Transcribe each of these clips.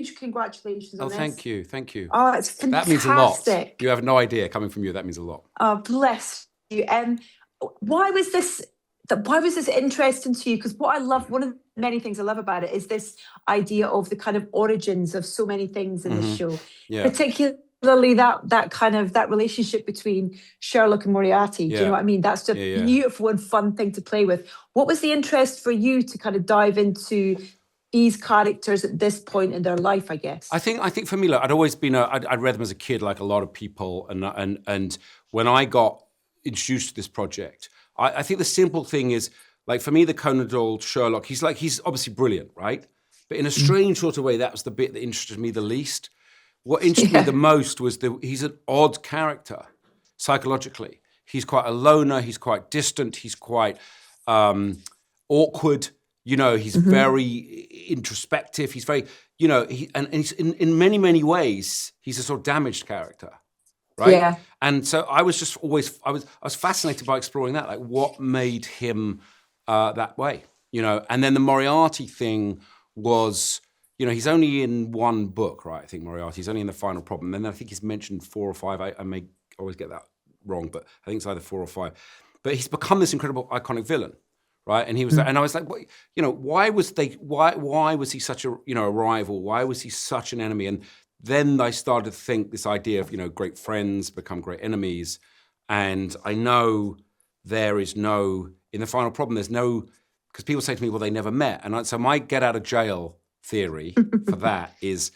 huge congratulations on this. Thank you. Oh, it's fantastic. That means a lot. You have no idea, coming from you, that means a lot. Oh, bless you. Why was this interesting to you? Because what I love, one of the many things I love about it is this idea of the kind of origins of so many things in the show. Yeah. Particularly that relationship between Sherlock and Moriarty. Do you know what I mean? That's just beautiful and fun thing to play with. What was the interest for you to kind of dive into these characters at this point in their life, I guess? I think for me, look, I'd always been I'd read them as a kid, like a lot of people, and when I got introduced to this project, I think the simple thing is, like, for me, the Conan Doyle Sherlock, he's obviously brilliant, right? But in a strange sort of way, that was the bit that interested me the least. What interested me the most was he's an odd character psychologically. He's quite a loner. He's quite distant. He's quite awkward. You know, he's very introspective. He's very, you know, he's in many, many ways, he's a sort of damaged character, right? Yeah. And so I was just always, I was fascinated by exploring that, like what made him that way, you know? And then the Moriarty thing was, you know, he's only in one book, right? I think Moriarty, he's only in the final problem. And then I think he's mentioned 4 or 5. I may always get that wrong, but I think it's either 4 or 5. But he's become this incredible iconic villain. Right, and he was, and I was like, what, you know, why was he such a, you know, a rival? Why was he such an enemy? And then I started to think this idea of, you know, great friends become great enemies, and I know there is no, in the final problem, there's no, because people say to me, well, they never met, and so my get out of jail theory for that is,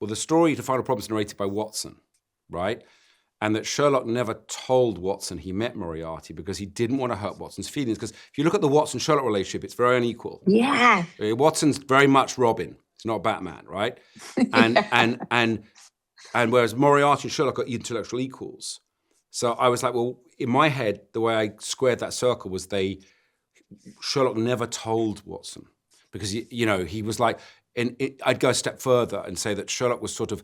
well, the story to Final Problem is narrated by Watson, right? And that Sherlock never told Watson he met Moriarty because he didn't want to hurt Watson's feelings. Because if you look at the Watson-Sherlock relationship, it's very unequal. Yeah. Watson's very much Robin. He's not Batman, right? And whereas Moriarty and Sherlock are intellectual equals. So I was like, well, in my head, the way I squared that circle was Sherlock never told Watson because, you know, he was like, I'd go a step further and say that Sherlock was sort of,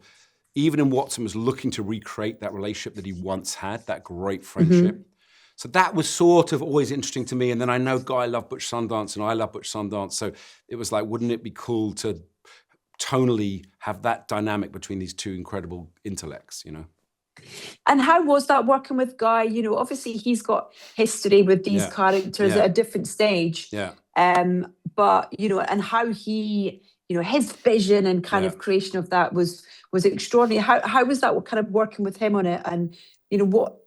even in Watson was looking to recreate that relationship that he once had, that great friendship. So that was sort of always interesting to me. And then I know Guy loved Butch Sundance and I love Butch Sundance. So it was like, wouldn't it be cool to tonally have that dynamic between these two incredible intellects, you know? And how was that working with Guy? You know, obviously he's got history with these characters at a different stage. Yeah. But, you know, and how he, you know, his vision and kind of creation of that was extraordinary. How was that kind of working with him on it? And, you know, what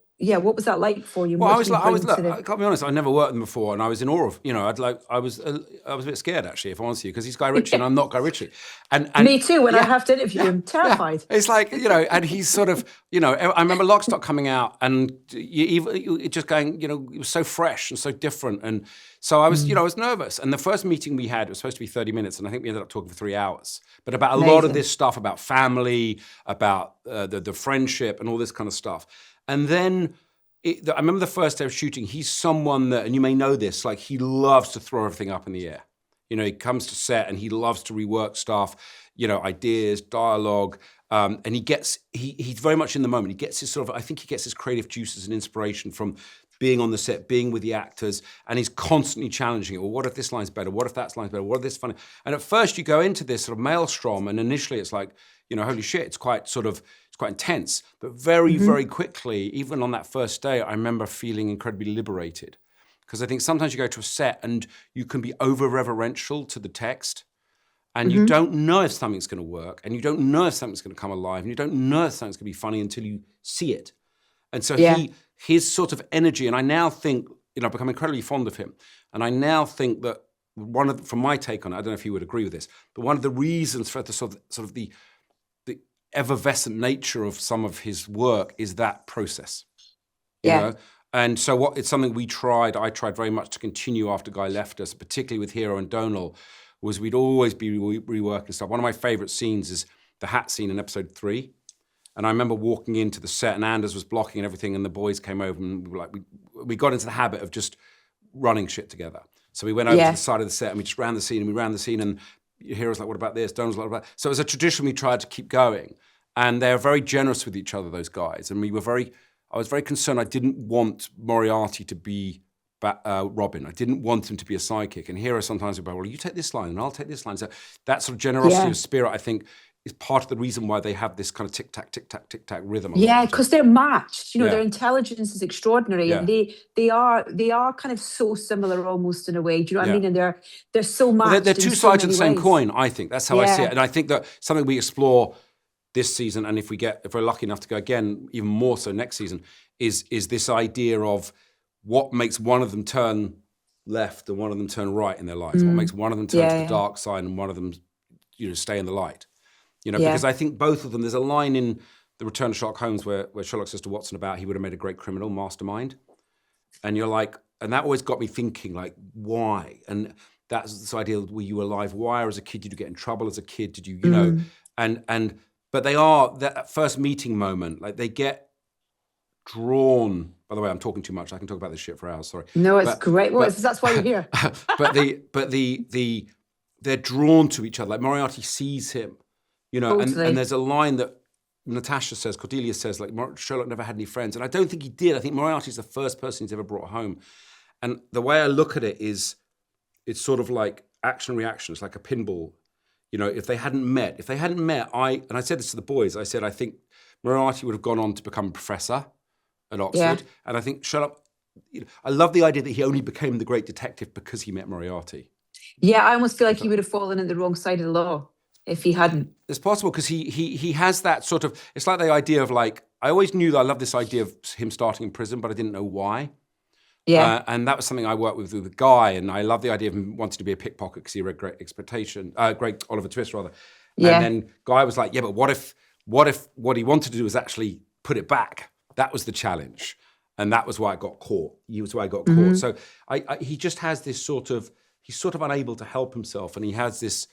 was that like for you? Well, I can't be honest, I never worked with him before, and I was in awe of, you know, I was a bit scared actually, if I honest with you, because he's Guy Ritchie and I'm not Guy Ritchie. And me too, when I have to interview him, terrified. It's like, you know, and he's sort of, you know, I remember Lock, Stock coming out and you just going, you know, it was so fresh and so different. And so I was, you know, I was nervous. And the first meeting we had, it was supposed to be 30 minutes, and I think we ended up talking for 3 hours. But about a lot of this stuff, about family, about the friendship and all this kind of stuff. And then I remember the first day of shooting, he's someone that, and you may know this, like he loves to throw everything up in the air. You know, he comes to set and he loves to rework stuff, you know, ideas, dialogue, and he's very much in the moment. He gets his I think he gets his creative juices and inspiration from being on the set, being with the actors, and he's constantly challenging it. Well, what if this line's better? What if that line's better? What if this funny? And at first you go into this sort of maelstrom, and initially it's like, you know, holy shit, it's quite intense. But very, very quickly, even on that first day, I remember feeling incredibly liberated. Because I think sometimes you go to a set and you can be over-reverential to the text, and you don't know if something's going to work, and you don't know if something's going to come alive, and you don't know if something's going to be funny until you see it. And so his sort of energy, and I now think, you know, I've become incredibly fond of him. And I now think that from my take on it, I don't know if you would agree with this, but one of the reasons for the sort of the effervescent nature of some of his work is that process. You know? And so it's something I tried very much to continue after Guy left us, particularly with Hero and Donal, was we'd always be reworking stuff. One of my favorite scenes is the hat scene in episode 3. And I remember walking into the set and Anders was blocking and everything, and the boys came over and we were like, we got into the habit of just running shit together. So we went over to the side of the set and we just ran the scene, and Hero's like, what about this? Donal's like, what about... So it was a tradition we tried to keep going. And they're very generous with each other, those guys. And I was very concerned. I didn't want Moriarty to be Robin. I didn't want him to be a sidekick. And Hero sometimes would be, well, you take this line and I'll take this line. So that sort of generosity of spirit, I think, is part of the reason why they have this kind of tick tack, tick tack, tick tack rhythm. Yeah, because they're matched. Their intelligence is extraordinary, and they are kind of so similar almost in a way. Do you know what I mean? And they're so matched. Well, they're two sides of the same coin. I think that's how I see it, and I think that something we explore this season, and if we're lucky enough to go again, even more so next season, is this idea of what makes one of them turn left and one of them turn right in their lives. What makes one of them turn to the dark side and one of them, stay in the light. Because I think both of them, there's a line in The Return of Sherlock Holmes where Sherlock says to Watson about he would have made a great criminal mastermind. And you're like, and that always got me thinking, like, why? And that's this idea of, were you alive? Why? Or as a kid, did you get in trouble as a kid? Did you, know, but they are, that first meeting moment, like they get drawn. By the way, I'm talking too much. I can talk about this shit for hours, sorry. No, it's great. Well, that's why we're here. but they're drawn to each other. Like Moriarty sees him. Totally. And there's a line that Cordelia says, like, Sherlock never had any friends. And I don't think he did. I think Moriarty's the first person he's ever brought home. And the way I look at it is, it's sort of like action and reaction. It's like a pinball. If they hadn't met, and I said this to the boys, I said, I think Moriarty would have gone on to become a professor at Oxford. Yeah. And I think Sherlock, I love the idea that he only became the great detective because he met Moriarty. Yeah, I almost feel like he would have fallen in the wrong side of the law if he hadn't. It's possible because he has that sort of, it's like the idea of like, I always knew that I loved this idea of him starting in prison, but I didn't know why. Yeah. And that was something I worked with a guy, and I love the idea of him wanting to be a pickpocket because he read Great Oliver Twist rather. Yeah. And then Guy was like, yeah, but what if what he wanted to do was actually put it back? That was the challenge. And that was why I got caught. He was why I got caught. So he just has this he's sort of unable to help himself, and he has this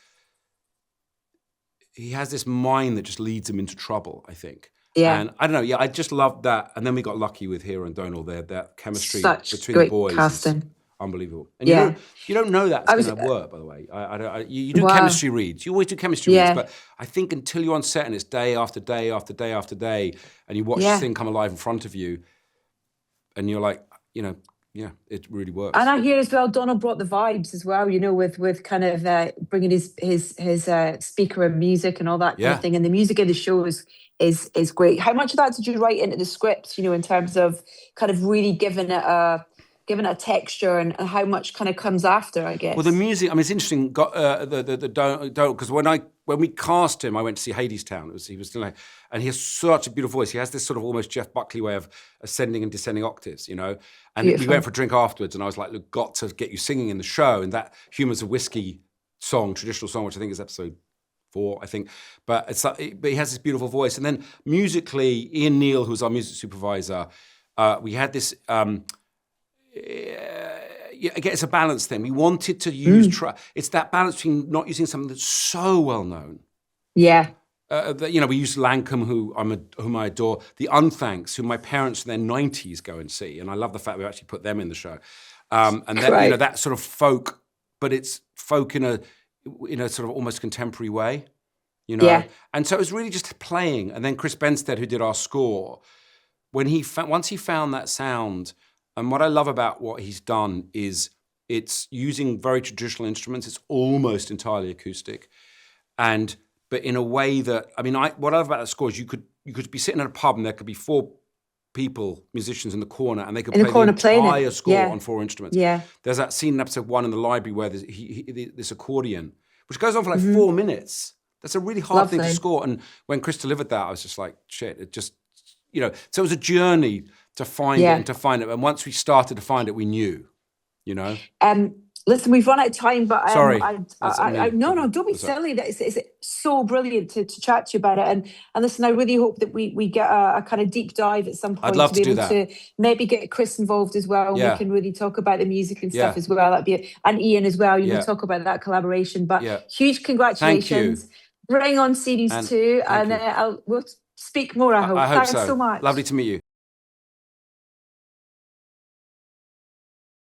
mind that just leads him into trouble, I think. Yeah. And I don't know, I just loved that. And then we got lucky with Hero and Donal there, that chemistry between great the boys casting. is unbelievable. And you don't know that's going to work, by the way. You do chemistry reads. You always do chemistry reads, but I think until you're on set and it's day after day after day after day, and you watch this thing come alive in front of you, and you're like, it really works. And I hear as well, Donald brought the vibes as well, with kind of bringing his speaker and music and all that kind of thing. And the music in the show is great. How much of that did you write into the script, in terms of kind of really giving it a texture, and how much kind of comes after, I guess? Well, the music, I mean, it's interesting. Because when we cast him, I went to see Hadestown. He was still, and he has such a beautiful voice. He has this sort of almost Jeff Buckley way of ascending and descending octaves, And Beautiful. We went for a drink afterwards, and I was like, look, got to get you singing in the show. And that Humors of Whiskey song, traditional song, which I think is episode 4, I think. But he has this beautiful voice. And then musically, Ian Neal, who's our music supervisor, we had this. Again, it's a balance thing. We wanted to use. It's that balance between not using something that's so well known. Yeah. We used Lancome, whom I adore. The Unthanks, who my parents in their 90s go and see, and I love the fact we actually put them in the show. And then that sort of folk, but it's folk in a sort of almost contemporary way. Yeah. And so it was really just playing. And then Chris Benstead, who did our score, once he found that sound. And what I love about what he's done is it's using very traditional instruments. It's almost entirely acoustic, but in a way that, I mean, what I love about that score is you could be sitting at a pub and there could be 4 musicians in the corner, and they could play the entire score on 4 instruments. Yeah. There's that scene in episode 1 in the library where there's this accordion, which goes on for like 4 minutes. That's a really hard thing to score. And when Chris delivered that, I was just like, shit, it just, so it was a journey to find it and to find it. And once we started to find it, we knew, Listen, we've run out of time, but sorry. No, don't be silly. It's so brilliant to chat to you about it. And listen, I really hope that we get a kind of deep dive at some point. I'd love to be to able do that. To maybe get Chris involved as well. And we can really talk about the music and stuff as well. And Ian as well. You can talk about that collaboration. But huge congratulations. Bring on series 2, and we'll speak more. I hope. I hope Thanks so much. Lovely to meet you.